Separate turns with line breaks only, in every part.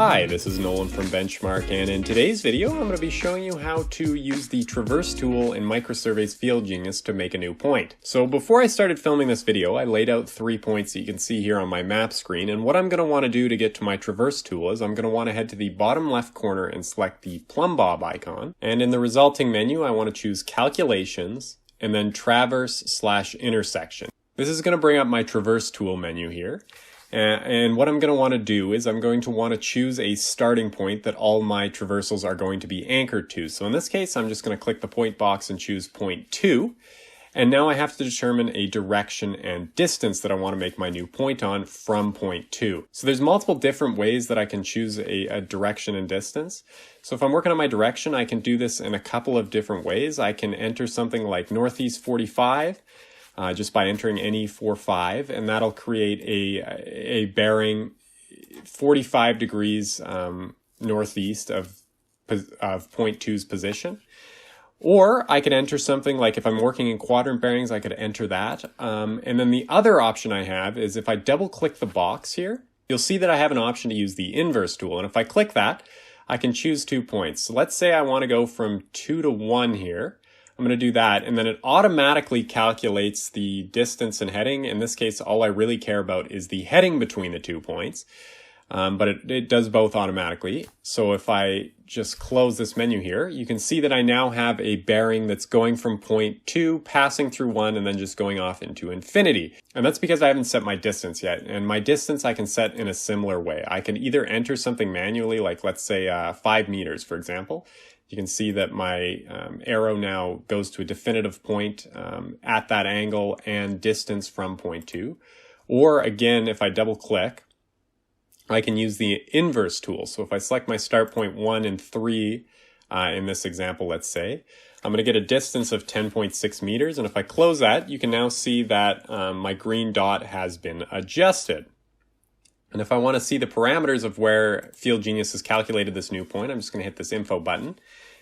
Hi, this is Nolan from Bench-Mark, and in today's video I'm going to be showing you how to use the Traverse tool in MicroSurvey's FieldGenius to make a new point. So before I started filming this video, I laid out 3 points that you can see here on my map screen, and what I'm going to want to do to get to my Traverse tool is I'm going to want to head to the bottom left corner and select the plumb bob icon, and in the resulting menu I want to choose Calculations and then Traverse/Intersection. This is going to bring up my Traverse tool menu here. And what I'm going to want to do is I'm going to want to choose a starting point that all my traversals are going to be anchored to. So in this case, I'm just going to click the point box and choose point 2. And now I have to determine a direction and distance that I want to make my new point on from point 2. So there's multiple different ways that I can choose a direction and distance. So if I'm working on my direction, I can do this in a couple of different ways. I can enter something like northeast 45. Just by entering any 4-5, and that'll create a bearing 45 degrees northeast of point 2's position. Or I could enter something like, if I'm working in quadrant bearings, I could enter that. And then the other option I have is if I double click the box here, you'll see that I have an option to use the inverse tool. And if I click that, I can choose 2 points. So let's say I want to go from 2 to 1 here. I'm going to do that, and then it automatically calculates the distance and heading. In this case, all I really care about is the heading between the 2 points, but it does both automatically. So if I just close this menu here, you can see that I now have a bearing that's going from point 2, passing through 1, and then just going off into infinity. And that's because I haven't set my distance yet, and my distance I can set in a similar way. I can either enter something manually, like let's say 5 meters, for example. You can see that my arrow now goes to a definitive point at that angle and distance from point 2. Or again, if I double click, I can use the inverse tool. So if I select my start point 1 and 3 in this example, let's say, I'm going to get a distance of 10.6 meters. And if I close that, you can now see that my green dot has been adjusted. And if I want to see the parameters of where FieldGenius has calculated this new point, I'm just going to hit this info button.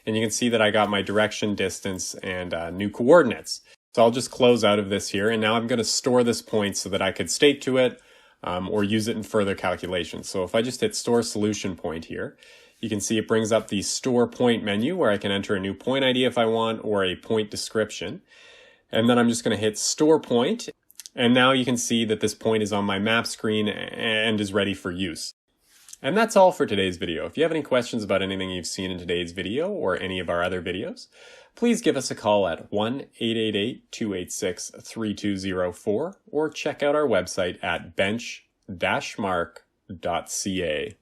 And you can see that I got my direction, distance, and new coordinates. So I'll just close out of this here. And now I'm going to store this point so that I could state to it or use it in further calculations. So if I just hit Store Solution Point here, you can see it brings up the Store Point menu where I can enter a new point ID if I want or a point description. And then I'm just going to hit Store Point. And now you can see that this point is on my map screen and is ready for use. And that's all for today's video. If you have any questions about anything you've seen in today's video or any of our other videos, please give us a call at 1-888-286-3204 or check out our website at Bench-Mark.ca.